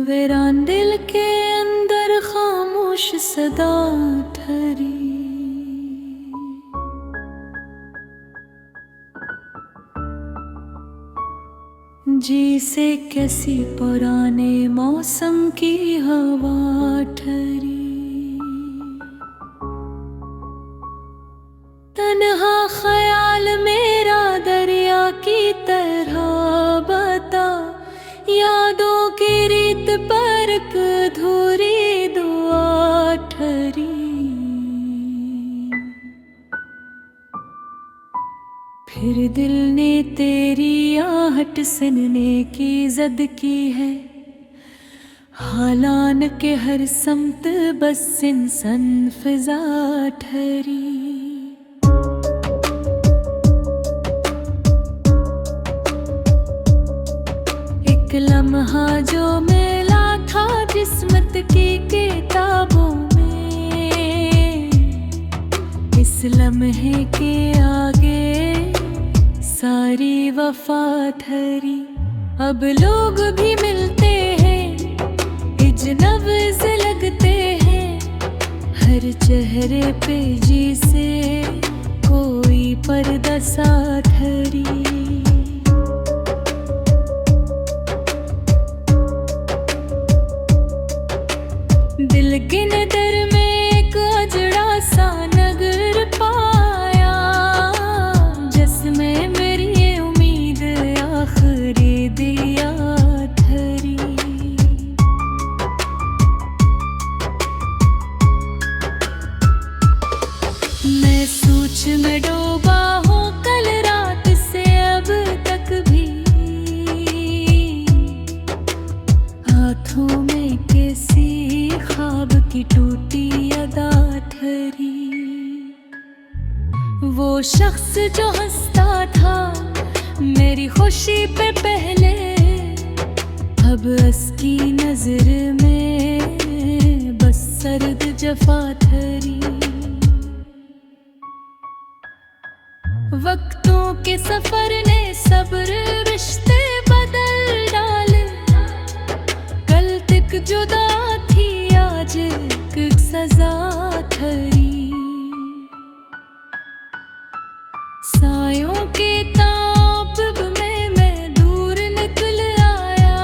वीरान दिल के अंदर खामोश सदा ठहरी। जी से कैसी पुराने मौसम की हवा ठहरी। तन्हा ख्याल मेरा दरिया की तरह बता, यादों की रीत पर एक अधूरी दुआ ठहरी। फिर दिल ने तेरी आहट सुनने की जिद की है, हालान के हर समत बस इंसान फिजा ठहरी। एक लम्हा जो मिला था जिस्मत की किताबों में, इस लम्हे के आगे सारी वफा ठहरी। अब लोग भी मिलते हैं, अजनब से लगते हैं, हर चेहरे पे जी से कोई पर्दा सा ठहरी। दिल के नदर में एक अजड़ा सा नगर पाया, जिसमें मेरी ये उम्मीद आखिरी दिया ठहरी। मैं सोच में डूबा हूँ कल रात से अब तक भी, हाथों में किसी ख्वाब की टूटी अदा ठहरी। वो शख्स जो हंसता था मेरी खुशी पे पहले, अब उसकी नजर में बस सर्द जफा ठहरी। वक्तों के सफर ने सब्र रिश्ते बदल डाले, कल तक जुदा थी आज एक सजा ठहरी। सायों के ताप में मैं दूर निकल आया,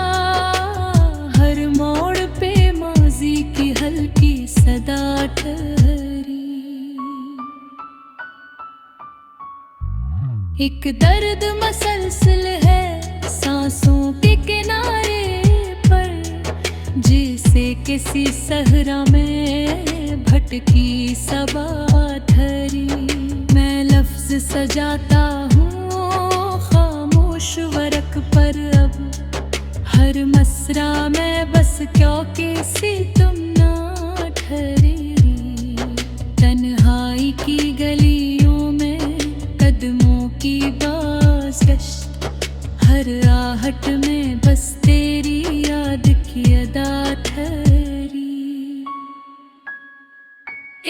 हर मोड़ पे माजी की हल्की सदा ठहरी। एक दर्द मसलसल है सांसों के किनारे पर, जिसे किसी सहरा में भटकी सबा ठहरी। मैं लफ्ज सजाता हूँ खामोश वरक पर, अब हर मसरा में बस क्यों किसी तुम ना ठहरी। तन्हाई की गलियों में कदमों की बाज़गश्त, हर आहट में बस तेरी याद की अदा ठहरी।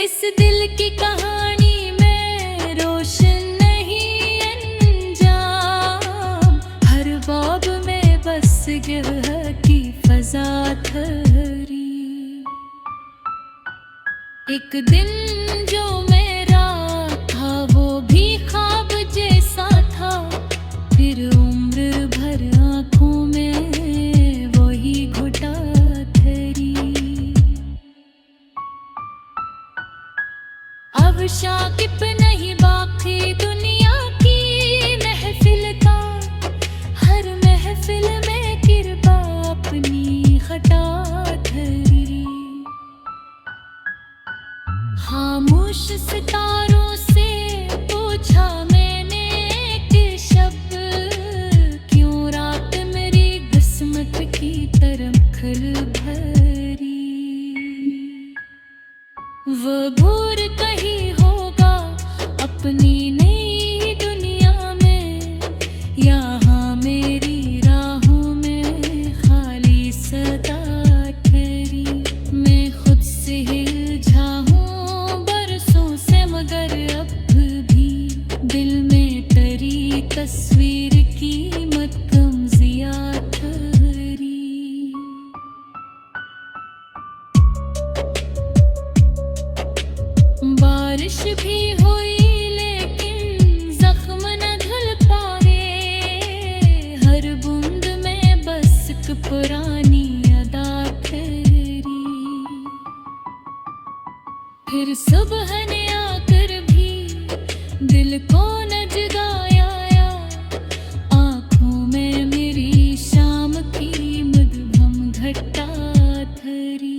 इस दिल की कहानी में रोशन नहीं अंजाम, हर बाब में बस गिरह की फजा ठहरी। एक दिन जो मेरा था वो भी ख्वाब जैसा था, फिर उम्र भर आँखों में वही घुटा ठहरी। अब शाकिब नहीं बाकी दुनिया की महफिल का, हर महफिल में किरबा अपनी खटा ठहरी। खामोश सितारों से पूछा मैंने कि शब क्यों रात मेरी किस्मत की तरफ खल भरी। वो भूर कहीं होगा अपनी नई दुनिया में, यहाँ मेरी राहों में खाली सदा ठहरी। मैं खुद से हिलझा हूँ बरसों से, मगर अब भी दिल में तेरी तस्वीर की मत कम जिया ठहरी। बारिश भी हुई लेकिन जख्म न धुल पाए, हर बूंद में बस एक पुरानी अदा तेरी। फिर सुबह ने आकर भी दिल को न जगाया, आँखों में मेरी शाम की मधुबन घटा धरी।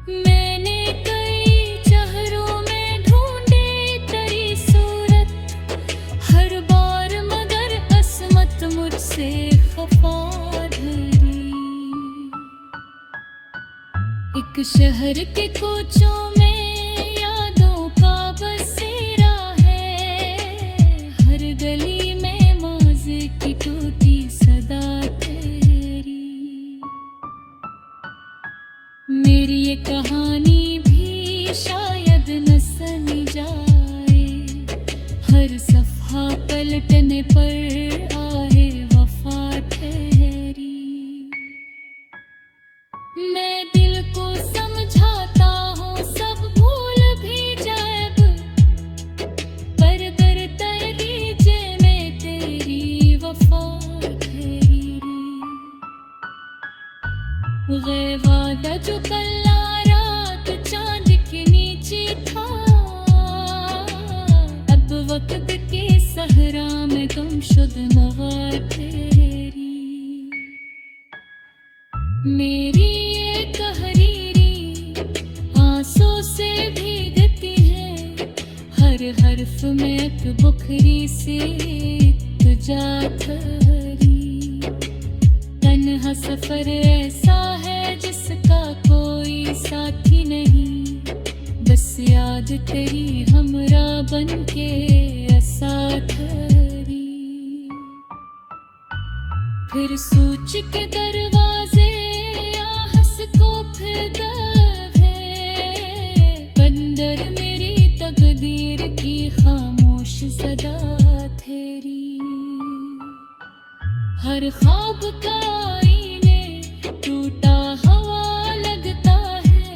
मैंने कई चेहरों में ढूंढी तेरी सूरत, हर बार मगर अस्मत मुझसे खफा धरी। एक शहर के कोचों में यादों का बसेरा है, हर गली में मौजे की टूटी सदा तेरी। मेरी ये कहानी भी शायद न सुनी जाए, हर सफ़ा पलटने पर आए वफा ठहरी। मैं दिल को समझाता हूँ सब भूल भी जाए, पर करता लीजे में तेरी वफा ठहरी। गए वादा जो कल रात चांद के नीचे था, अब वक्त के सहरा में गुमशुद नवा तेरी। मेरी ये तहरीरी आंसू से भीगती है, हर हर्फ में एक बुखरी से तुझा धरी। तन्हा सफर ऐसा है जिसका कोई साथी नहीं, बस याद तेरी हमरा बन के साथ धरी। फिर सोच के दरवाजे आहस को फिर दबे, बंदर मेरी तकदीर की खामोश सदा तेरी। हर ख्वाब का आईने टूटा हवा लगता है,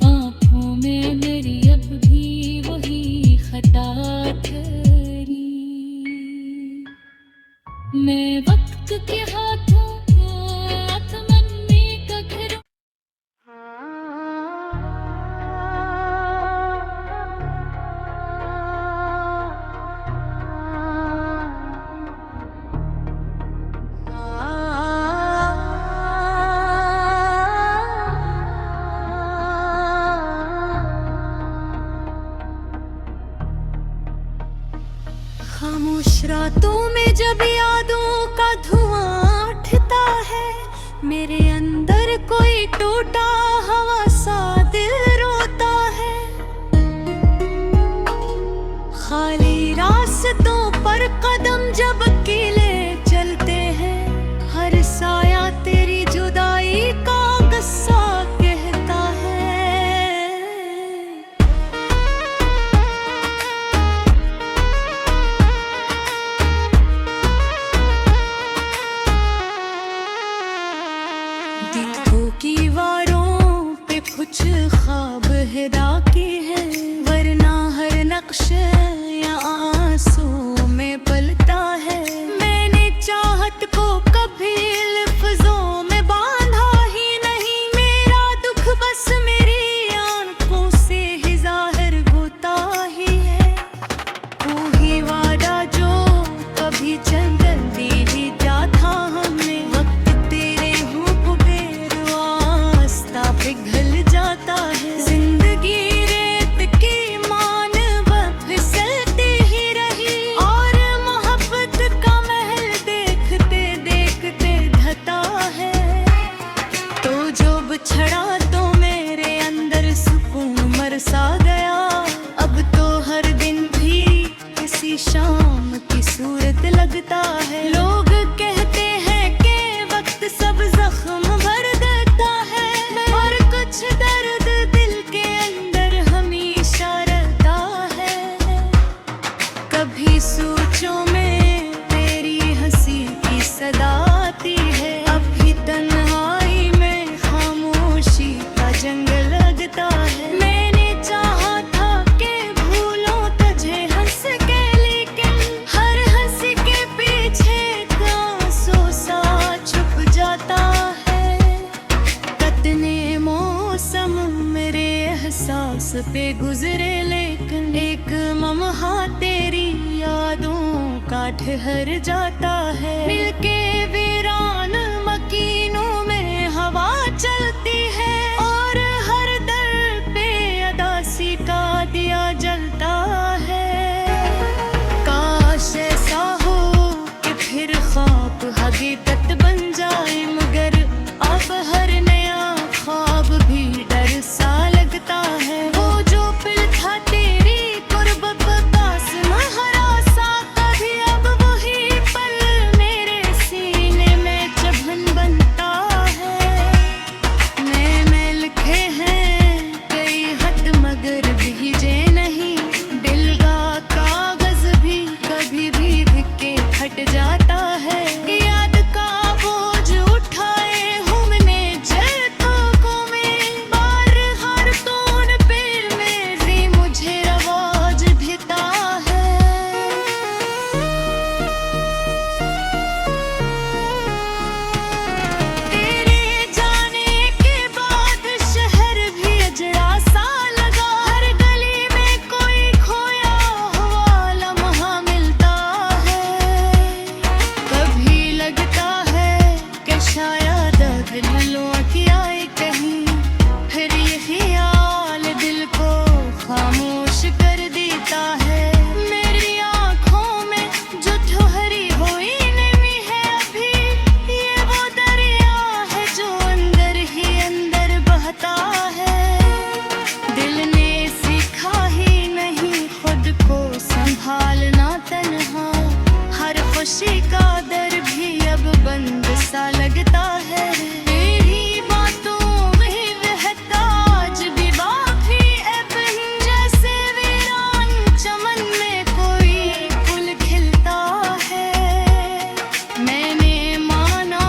आँखों में मेरी अब भी वही खता ठहरी। मैं वक्त के हाथों आत्मन्नी का घर खामोश रातों में जब यादों का धुआं उठता है, मेरे अंदर कोई टूटा हवा सा दिल रोता है। खाली रास्तों पर कदम जब अकेले चलते हैं, हर साया तेरी जुदाई का किस्सा कहता है। दिलों की दीवारों पे कुछ ख्वाब हिदा के हैं, वरना हर नक्श या आंसू में पलता है। मैंने चाहत को कभी लफ्जों में बांधा ही नहीं, मेरा दुख बस मेरी आंखों से ही जाहिर होता ही है। कोई वादा जो कभी चंदन दे ही जाता हमने, वक्त तेरे रूप बेरवास्ता पिघल जाता है। जिंदगी रेत की मान फिसलती ही रही, और मोहब्बत का महल देखते देखते ढता है। तो जो बिछड़ा तो मेरे अंदर सुकून मरसा गया, अब तो हर दिन भी किसी शाम की सूरत लगता है। लोग कहते हैं कि वक्त सब जख्म भर देता है, और कुछ दर्द दिल के अंदर हमेशा रहता है। कभी सोचों में तेरी हंसी की सदा आती है, अभी तन्हाई में खामोशी का जंग लगता है। मैंने एहसास पे गुजरे, लेकिन एक लम्हा तेरी यादों का ठहर जाता है। मिलके वीरान मकीनों में हवा चलती है, और हर दर पे अदासी का दिया जलता है। काश ऐसा हो कि फिर ख्वाब हकीकत बन जाए, मगर अब हर नया ख्वाब भी डर सा लगता है। वो जो पल था तेरी कुर्बत पास महरा सा, कभी अब वही पल मेरे सीने में चुभन बनता है। मैं लिखे हैं कई खत मगर भीजे नहीं, दिल का कागज भी कभी भी धिक्के फट जाता है। याद का बोझ उठाए हूँ मैंने जैतों में, बार हर तोन पे मेरी मुझे आवाज देता है। तेरे जाने के बाद शहर भी अजड़ा सा लगा, हर गली में कोई खोया हुआ लम्हा मिलता है। कभी लगता है कि शायद दिलों की आए कहीं, फिर ये ख्याल दिल को खामोश कर देता है। मेरी आँखों में जो ठहरी हुई नमी है अभी, ये वो दरिया है जो अंदर ही अंदर बहता है। दिल ने सीखा ही नहीं खुद को संभालना तन्हा, हर खुशी का दर भी अब बंद सा लगता है। तेरी बातों में बहता आज भी बाकी एबन, जैसे वीरान चमन में कोई फूल खिलता है। मैंने माना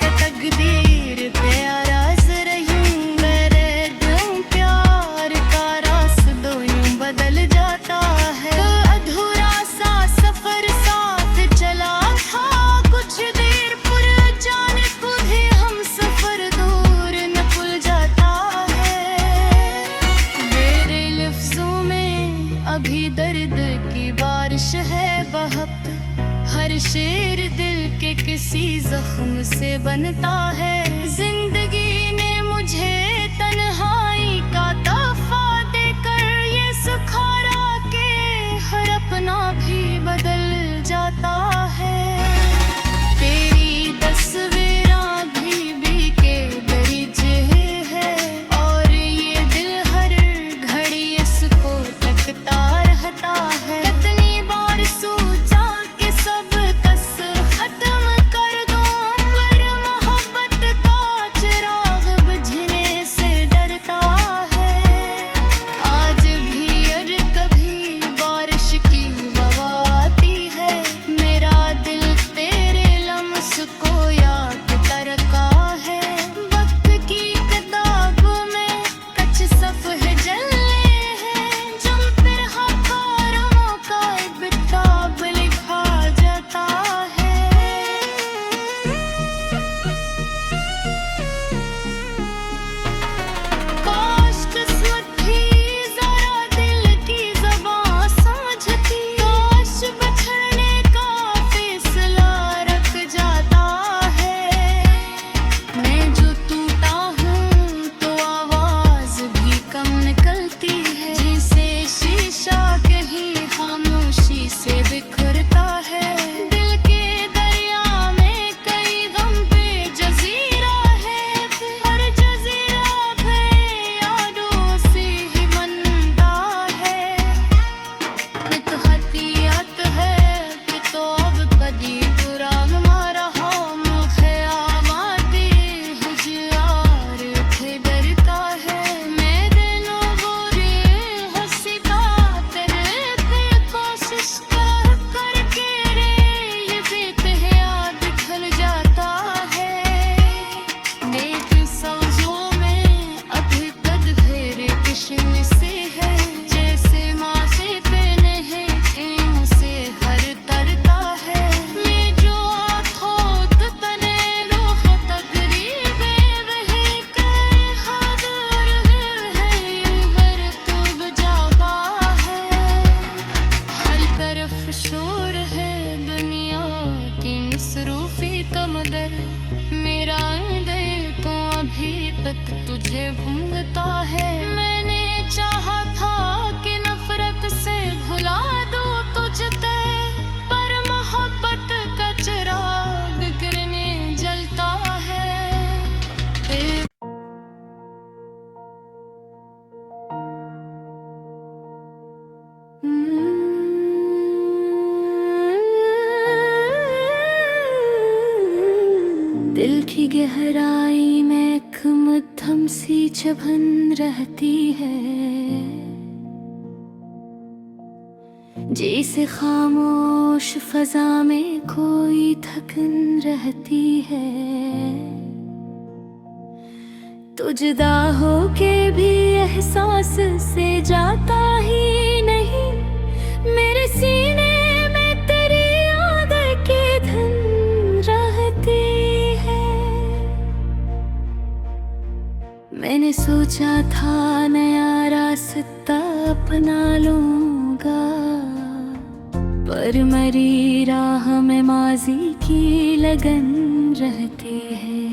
कि तकदीर पे आराज़ रहूं, मेरे दिल प्यार का रास्ता यूं बदल जाता है। अधूरा सा सफर साथ चला था कुछ देर, पर जाने खुद हम सफर दूर न भूल जाता है। मेरे लफ्जों में अभी दर्द की बारिश है बहक, हर शेर दिल के किसी जख्म से बनता है। जिंदगी ने मुझे तन्हाई का तोहफा देकर ये सिखाया के हर अपना भी बदल जाता है। तेरी तस्वीरां भी के दरिजे है, और ये दिल हर घड़ी इसको तकता रहता है। कितनी बार सोचा कि सब कस खत्म कर दूं, पर मोहब्बत मुझे भूलता है। मैंने चाहा था कि नफरत से भुला दूं तुझसे, पर मोहब्बत का चिराग गिरने जलता है। दिल की गहराई में एक मध्यम सी चुभन रहती है, जैसे खामोश फजा में कोई थकन रहती है। तो जुदा हो के भी एहसास से जाता ही नहीं, मेरे सीने में तेरी याद की धन रहती है। मैंने सोचा था नया रास्ता अपना लूंगा, पर मरी राह में माजी की लगन रहती है।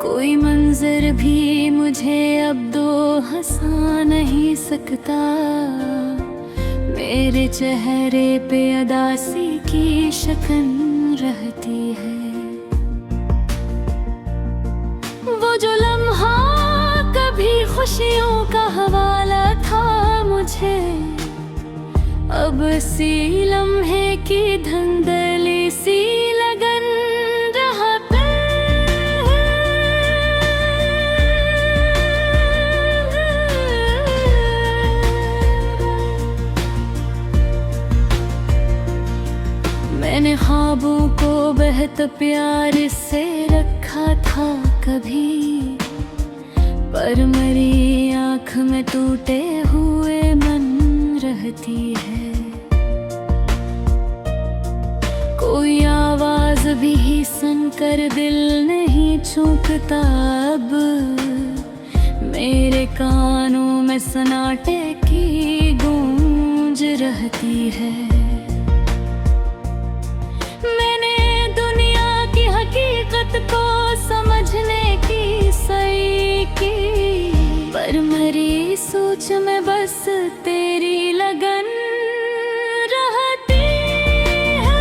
कोई मंजर भी मुझे अब दो हंसा नहीं सकता, मेरे चेहरे पे अदासी की शकन रहती है। वो जो लम्हा कभी खुशियों का हवाला था मुझे, अब सी लम्हे की धंधली सी लगन रहती है। मैंने ख्वाबों को बेहद प्यार से रखा था कभी, पर मेरी आँख में टूटे हुए मन रहती है। कोई आवाज भी सुनकर दिल नहीं चूकता, अब मेरे कानों में सन्नाटे की गूंज रहती है। मैंने दुनिया की हकीकत को समझने की सही की, पर मेरी सोच में बस तेरी लगन रहती है।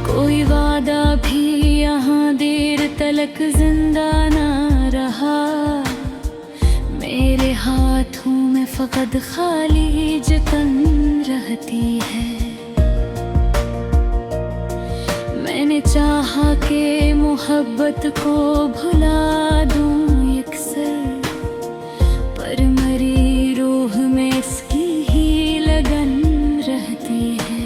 कोई वादा भी यहाँ देर तलक जिंदा ना रहा, मेरे हाथों में फकत खाली जतन रहती है। मैंने चाहा कि मोहब्बत को भुला दूं यकसर, पर मेरी रूह में इसकी ही लगन रहती है।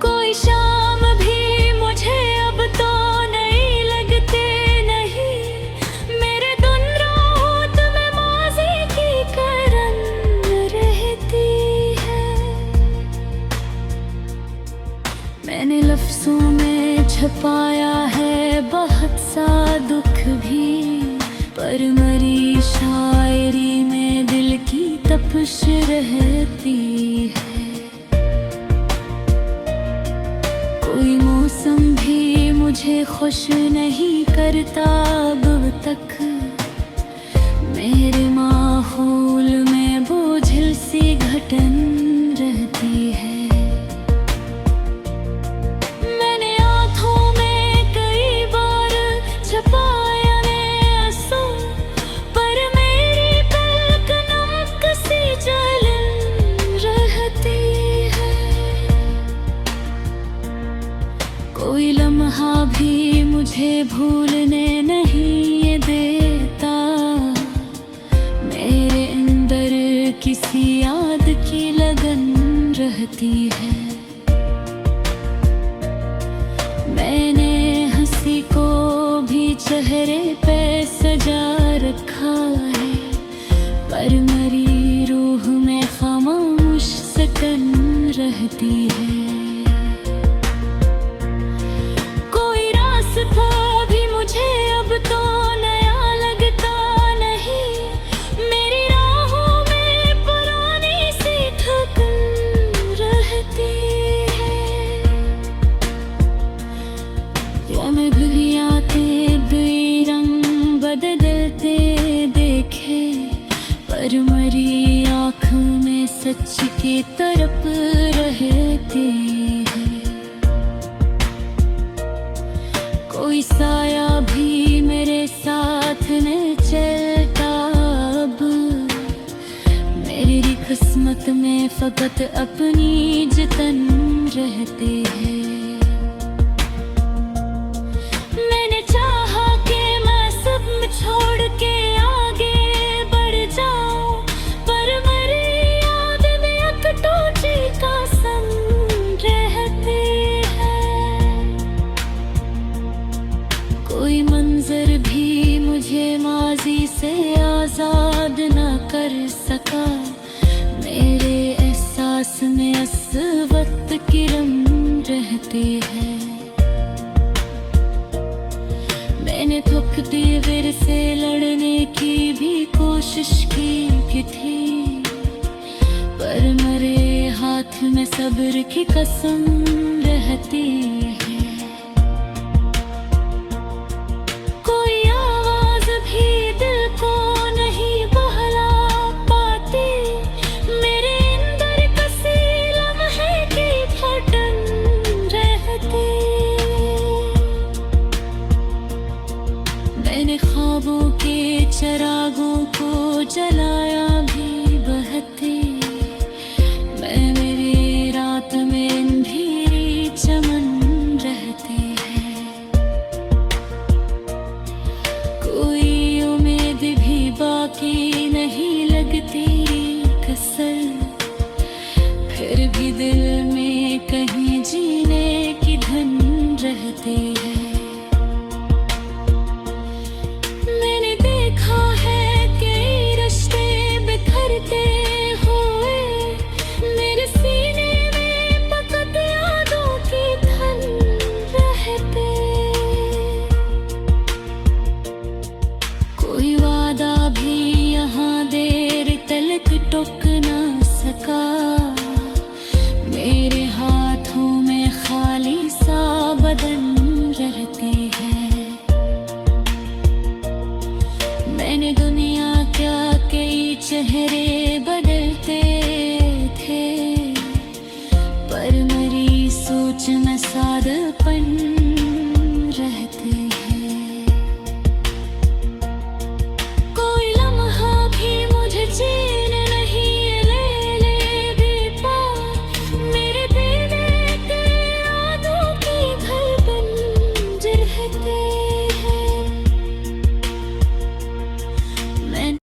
कोई शाम भी मुझे अब तो नहीं लगते नहीं, मेरे दिन रात में माज़ी की करन रहती है। मैंने लफ्ज़ों में छुपाया है बहुत सा दुख भी, पर मेरी शायरी में दिल की तपिश रहती है। कोई मौसम भी मुझे खुश नहीं करता अब तक, मेरे माहौल में बोझिल सी घटन रहती है। मैंने आँखों में कई बार छुपाया आंसू, पर मेरी पलक नमक सी जलन रहती है। कोई लम्हा भी मुझे भूलने नहीं ये देता, मेरे अंदर किसी याद की लगन रहती है। मैंने हंसी को भी चेहरे पे सजा रखा है, पर मेरी रूह में खामोश सकन रहती है। कोई रास्ता भी मुझे अब तो नया लगता नहीं, पर मरी आँख में सच की तरफ रहती है। कोई साया भी मेरे साथ न चलता अब, मेरी किस्मत में फकत अपनी जतन रहती है। मैंने चाहा कि मैं सब छोड़ के आगे बढ़ जाऊं, पर मेरी याद में अकटोची का संग रहती है। कोई मंजर भी मुझे माजी से आजाद न कर सका, मेरे एहसास में इस वक्त किरण रहती है। मैंने थक दीवार से लड़ने की भी कोशिश की थी, पर मेरे हाथ में सब्र की कसम रहती है। कोई आवाज भी दिल को नहीं बहला पाती, मेरे अंदर कसी लम्हे की फटन रहती। मैंने ख्वाबों के चरागों को जलाया भी बहती, मैं मेरी रात में अंधेरी चमन रहती है। कोई उम्मीद भी बाकी नहीं लगती कसर, फिर भी दिल में कहीं जीने की धन रहती।